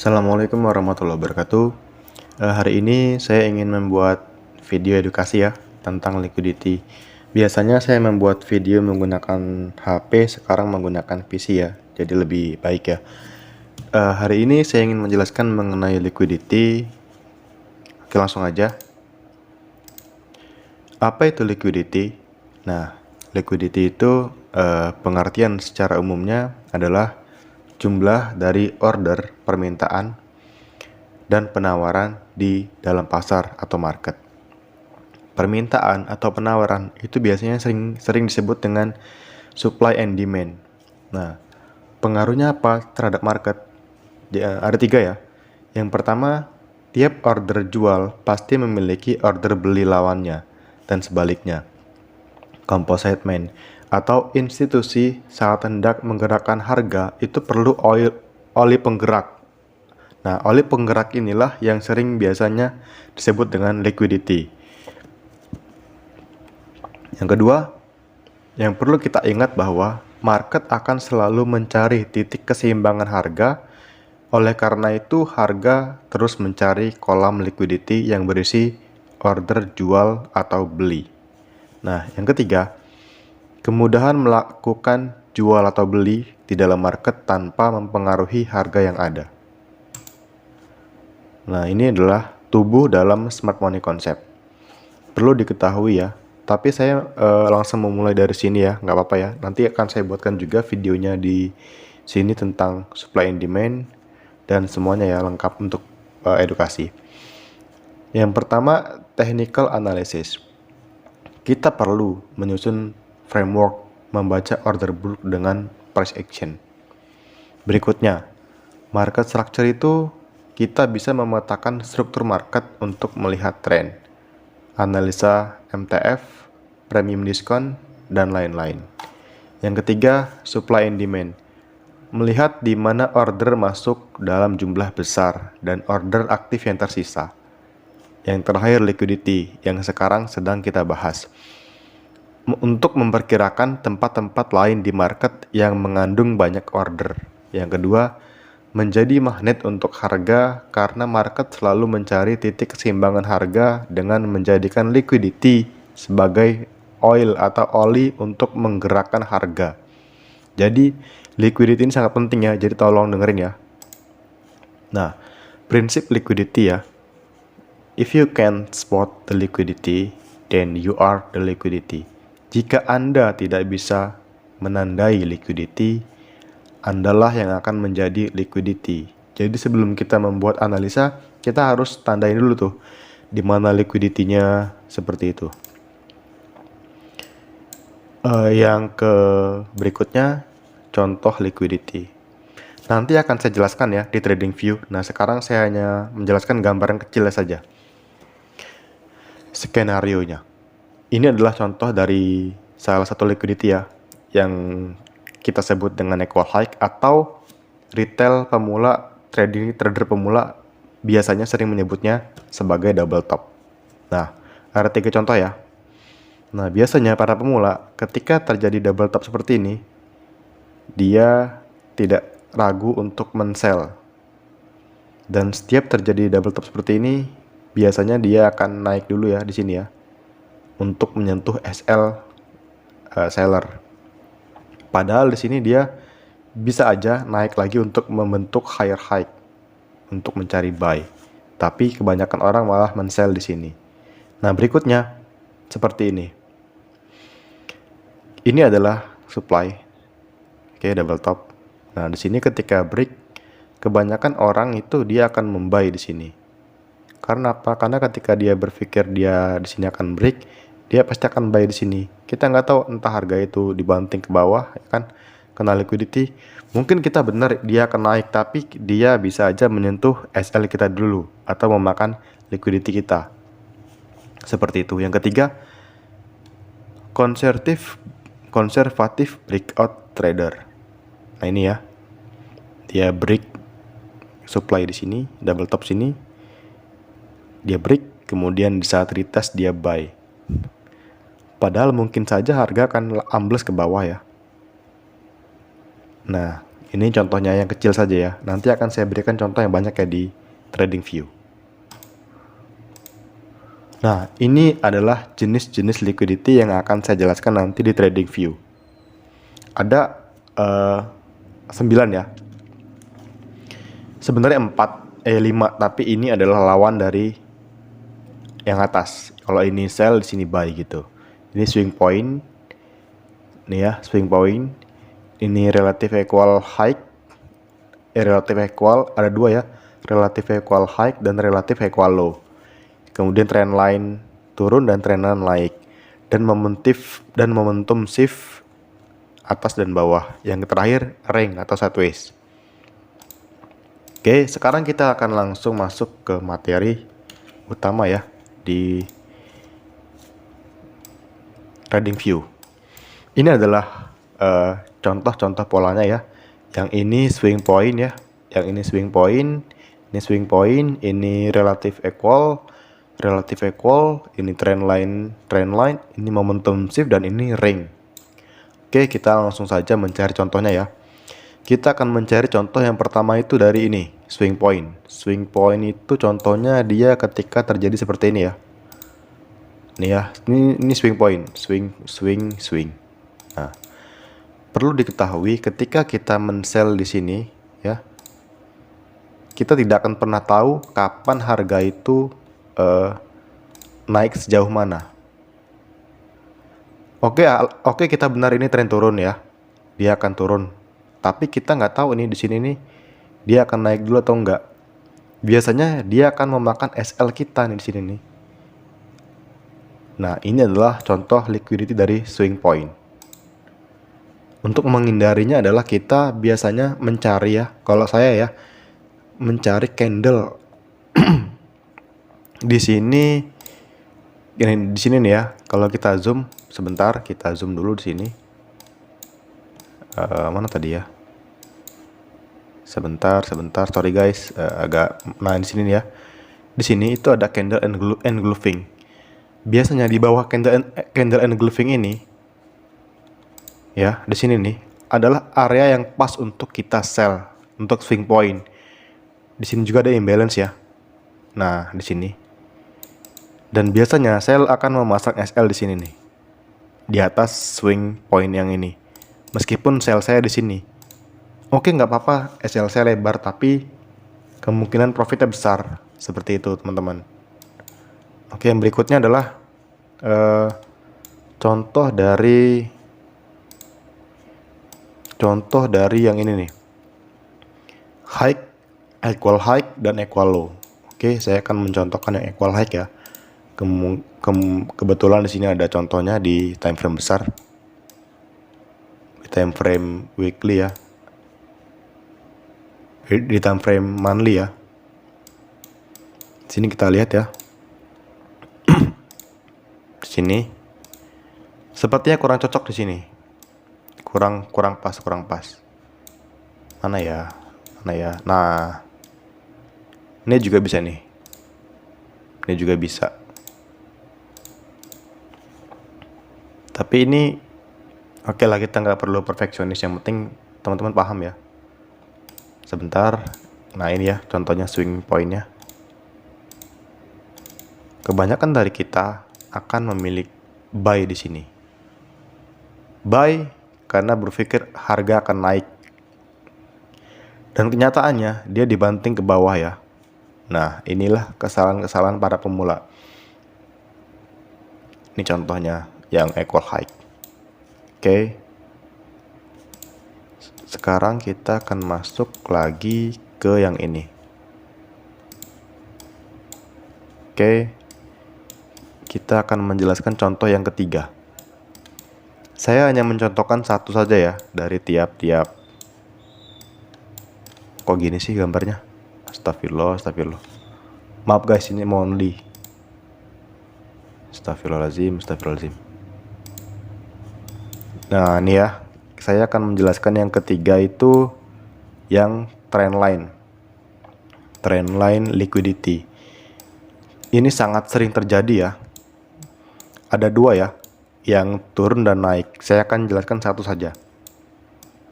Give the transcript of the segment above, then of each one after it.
Assalamualaikum warahmatullahi wabarakatuh. Hari ini saya ingin membuat video edukasi ya tentang liquidity. Biasanya saya membuat video menggunakan HP, sekarang menggunakan PC ya, jadi lebih baik ya. Hari ini saya ingin menjelaskan mengenai liquidity. Oke, langsung aja. Apa itu liquidity? Nah, liquidity itu pengertian secara umumnya adalah jumlah dari order permintaan dan penawaran di dalam pasar atau market. Permintaan atau penawaran itu biasanya sering disebut dengan supply and demand. Nah, pengaruhnya apa terhadap market? Ada 3 ya. Yang pertama, tiap order jual pasti memiliki order beli lawannya dan sebaliknya. Composite demand atau institusi saat hendak menggerakkan harga itu perlu oli penggerak. Nah, oli penggerak inilah yang sering biasanya disebut dengan liquidity. Yang kedua, yang perlu kita ingat bahwa market akan selalu mencari titik keseimbangan harga. Oleh karena itu, harga terus mencari kolam liquidity yang berisi order jual atau beli. Nah, yang ketiga, kemudahan melakukan jual atau beli di dalam market tanpa mempengaruhi harga yang ada. Nah, ini adalah tubuh dalam smart money concept. Perlu diketahui ya, tapi saya langsung memulai dari sini ya, nggak apa-apa ya. Nanti akan saya buatkan juga videonya di sini tentang supply and demand dan semuanya ya, lengkap untuk edukasi. Yang pertama, technical analysis. Kita perlu menyusun framework membaca order book dengan price action. Berikutnya, market structure itu kita bisa memetakan struktur market untuk melihat tren, analisa MTF, premium discount, dan lain-lain. Yang ketiga, supply and demand. Melihat di mana order masuk dalam jumlah besar dan order aktif yang tersisa. Yang terakhir, liquidity, yang sekarang sedang kita bahas. Untuk memperkirakan tempat-tempat lain di market yang mengandung banyak order. Yang kedua, menjadi magnet untuk harga karena market selalu mencari titik keseimbangan harga dengan menjadikan liquidity sebagai oil atau oli untuk menggerakkan harga. Jadi liquidity ini sangat penting ya, jadi tolong dengerin ya. Nah, prinsip liquidity ya. If you can spot the liquidity, then you are the liquidity. Jika Anda tidak bisa menandai liquidity, Andalah yang akan menjadi liquidity. Jadi sebelum kita membuat analisa, kita harus tandain dulu tuh di mana liquidity-nya seperti itu. Yang ke berikutnya, contoh liquidity. Nanti akan saya jelaskan ya di TradingView. Nah, sekarang saya hanya menjelaskan gambaran kecil saja. Skenario-nya. Ini adalah contoh dari salah satu liquidity ya, yang kita sebut dengan equal high atau retail pemula, trader pemula biasanya sering menyebutnya sebagai double top. Nah, ada 3 contoh ya. Nah, biasanya para pemula ketika terjadi double top seperti ini, dia tidak ragu untuk men-sell. Dan setiap terjadi double top seperti ini, biasanya dia akan naik dulu ya di sini ya, untuk menyentuh SL seller. Padahal di sini dia bisa aja naik lagi untuk membentuk higher high untuk mencari buy. Tapi kebanyakan orang malah men-sell di sini. Nah, berikutnya seperti ini. Ini adalah supply. Oke, double top. Nah, di sini ketika break, kebanyakan orang itu dia akan membuy di sini. Karena apa? Karena ketika dia berpikir dia di sini akan break, dia pasti akan buy di sini. Kita nggak tahu entah harga itu dibanting ke bawah, ya kan? Kena liquidity. Mungkin kita benar dia akan naik, tapi dia bisa aja menyentuh SL kita dulu atau memakan liquidity kita. Seperti itu. Yang ketiga, konservatif breakout trader. Nah, ini ya. Dia break supply di sini, double top sini. Dia break, kemudian di saat retest dia buy. Padahal mungkin saja harga akan ambles ke bawah ya. Nah, Ini contohnya yang kecil saja ya. Nanti akan saya berikan contoh yang banyak ya di TradingView. Nah, ini adalah jenis-jenis liquidity yang akan saya jelaskan nanti di TradingView. Ada 9 ya. Sebenarnya 5, tapi ini adalah lawan dari yang atas. Kalau ini sell, di sini buy gitu. Ini swing point. Nih ya, swing point. Ini relative equal high. Relative equal ada 2 ya. Relative equal high dan relative equal low. Kemudian trend line turun dan trend line naik. Dan momentum shift atas dan bawah. Yang terakhir ring atau sideways. Oke, sekarang kita akan langsung masuk ke materi utama ya di TradingView. Ini adalah contoh-contoh polanya ya. Yang ini swing point ya, yang ini swing point, ini relative equal, ini trend line, ini momentum shift dan ini ring. Oke, kita langsung saja mencari contohnya ya. Kita akan mencari contoh yang pertama itu dari ini, swing point. Swing point itu contohnya dia ketika terjadi seperti ini ya. Nih ya, ini swing point, swing. Nah, perlu diketahui ketika kita men-sell di sini ya, kita tidak akan pernah tahu kapan harga itu naik sejauh mana. Oke, kita benar ini tren turun ya, dia akan turun. Tapi kita nggak tahu ini di sini nih dia akan naik dulu atau enggak. Biasanya dia akan memakan SL kita nih di sini nih. Nah, ini adalah contoh liquidity dari swing point. Untuk menghindarinya adalah kita biasanya mencari ya, kalau saya ya, mencari candle di sini. Ini di sini nih ya. Kalau kita zoom sebentar, kita zoom dulu di sini. Mana tadi ya? Sebentar, sorry guys, nah di sini nih ya. Di sini itu ada candle engulfing. Biasanya di bawah candle engulfing ini ya, di sini nih adalah area yang pas untuk kita sell untuk swing point. Di sini juga ada imbalance ya. Nah, di sini. Dan biasanya sell akan memasang SL di sini nih. Di atas swing point yang ini. Meskipun sell saya di sini. Oke, nggak apa-apa SL saya lebar, tapi kemungkinan profitnya besar. Seperti itu, teman-teman. Oke, yang berikutnya adalah contoh dari yang ini nih. High, equal high, dan equal low. Oke, saya akan mencontohkan yang equal high ya. Kebetulan di sini ada contohnya di time frame besar. Di time frame weekly ya. Di time frame monthly ya. Sini kita lihat ya. Di sini sepertinya kurang cocok di sini. Kurang pas. Mana ya? Nah, ini juga bisa nih. Ini juga bisa. Tapi ini oke lah, kita nggak perlu perfeksionis. Yang penting teman-teman paham ya. Sebentar. Nah, ini ya contohnya swing point-nya. Kebanyakan dari kita akan memilih buy di sini. Buy karena berpikir harga akan naik. Dan kenyataannya dia dibanting ke bawah ya. Nah, inilah kesalahan-kesalahan para pemula. Ini contohnya yang equal high. Oke. Sekarang kita akan masuk lagi ke yang ini. Oke. Kita akan menjelaskan contoh yang ketiga. Saya hanya mencontohkan satu saja ya dari tiap-tiap. Kok gini sih gambarnya? Astagfirullah. Maaf guys, ini only. Astagfirullahaladzim. Nah, ini ya. Saya akan menjelaskan yang ketiga itu yang trend line. Trend line liquidity. Ini sangat sering terjadi ya. Ada 2 ya, yang turun dan naik. Saya akan jelaskan satu saja.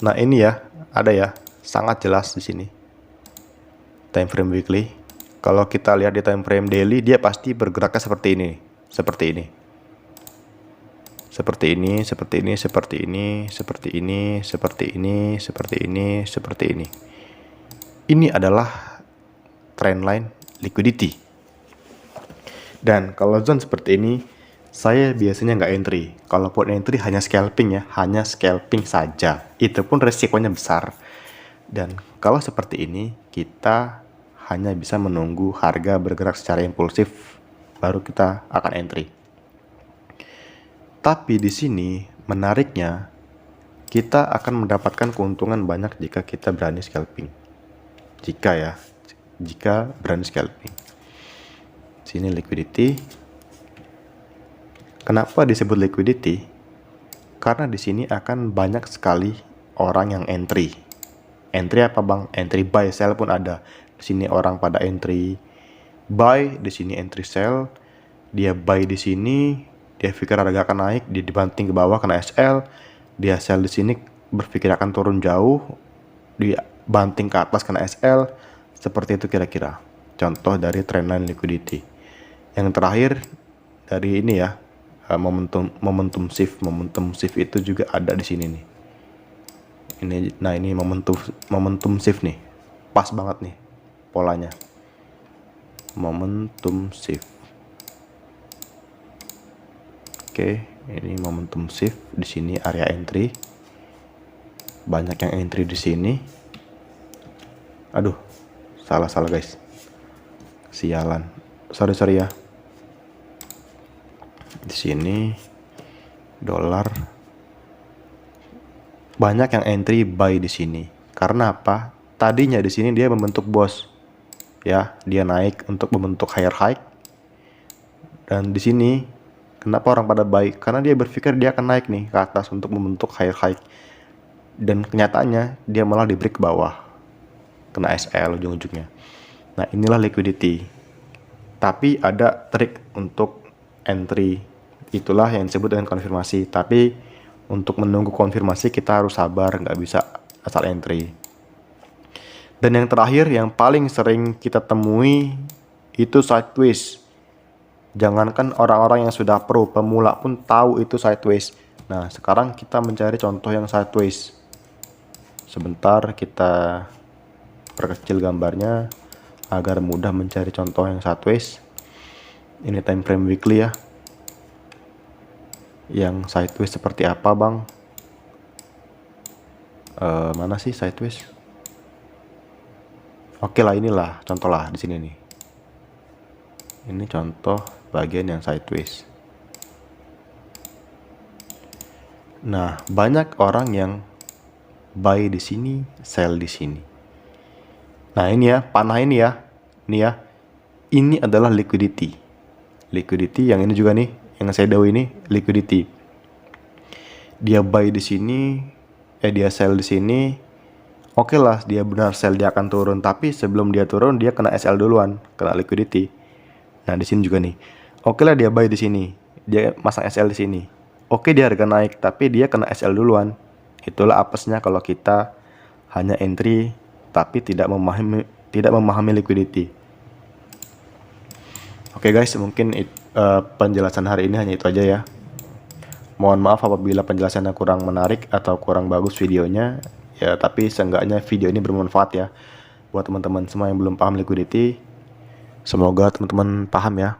Nah, ini ya, ada ya. sangat jelas di sini. Time frame weekly. Kalau kita lihat di time frame daily, dia pasti bergeraknya seperti ini, seperti ini. Seperti ini, seperti ini, seperti ini, seperti ini, seperti ini, seperti ini, seperti ini. Ini adalah trendline liquidity. Dan kalau zone seperti ini, saya biasanya nggak entry. Kalaupun entry hanya scalping ya, hanya scalping saja. Itu pun resikonya besar. Dan kalau seperti ini, kita hanya bisa menunggu harga bergerak secara impulsif, baru kita akan entry. Tapi di sini menariknya, kita akan mendapatkan keuntungan banyak jika kita berani scalping. Jika berani scalping. Sini liquidity. Kenapa disebut liquidity? Karena di sini akan banyak sekali orang yang entry. Entry apa bang? Entry buy, sell pun ada. Di sini orang pada entry buy, di sini entry sell. Dia buy di sini, dia pikir harga akan naik, dia dibanting ke bawah kena SL. Dia sell di sini berpikir akan turun jauh, dia banting ke atas kena SL. Seperti itu kira-kira contoh dari trendline liquidity. Yang terakhir dari ini ya, momentum shift itu juga ada di sini nih. Ini momentum shift nih, pas banget nih polanya, momentum shift. Oke, ini momentum shift. Di sini area entry, banyak yang entry di sini. Aduh, salah guys, sialan, sorry ya. Di sini dolar, banyak yang entry buy di sini. Karena apa? Tadinya di sini dia membentuk bos, ya, dia naik untuk membentuk higher high. Dan di sini kenapa orang pada buy? Karena dia berpikir dia akan naik nih ke atas untuk membentuk higher high. Dan kenyataannya dia malah di break ke bawah, kena SL ujung-ujungnya. Nah, inilah liquidity. Tapi ada trik untuk entry. Itulah yang disebut dengan konfirmasi. Tapi untuk menunggu konfirmasi kita harus sabar, nggak bisa asal entry. Dan yang terakhir yang paling sering kita temui itu sideways. Jangankan orang-orang yang sudah pro, pemula pun tahu itu sideways. Nah, sekarang kita mencari contoh yang sideways. Sebentar kita perkecil gambarnya agar mudah mencari contoh yang sideways. Ini time frame weekly ya. Yang sideways seperti apa bang? Mana sih sideways? Oke lah, inilah contoh lah di sini nih. Ini contoh bagian yang sideways. Nah, banyak orang yang buy di sini, sell di sini. Nah, ini ya, panah ini ya. Ini ya. Ini adalah liquidity. Liquidity yang ini juga nih, yang saya tahu ini liquidity. Dia buy di sini, dia sell di sini. Oke lah, dia benar sell, dia akan turun, tapi sebelum dia turun dia kena SL duluan, kena liquidity. Nah, di sini juga nih. Oke lah, dia buy di sini, dia masang SL di sini. Oke, dia harga naik, tapi dia kena SL duluan. Itulah apesnya kalau kita hanya entry tapi tidak memahami liquidity. Oke guys, mungkin penjelasan hari ini hanya itu aja ya. Mohon maaf apabila penjelasannya kurang menarik atau kurang bagus videonya. Ya, tapi seenggaknya video ini bermanfaat ya buat teman-teman semua yang belum paham liquidity. Semoga teman-teman paham ya.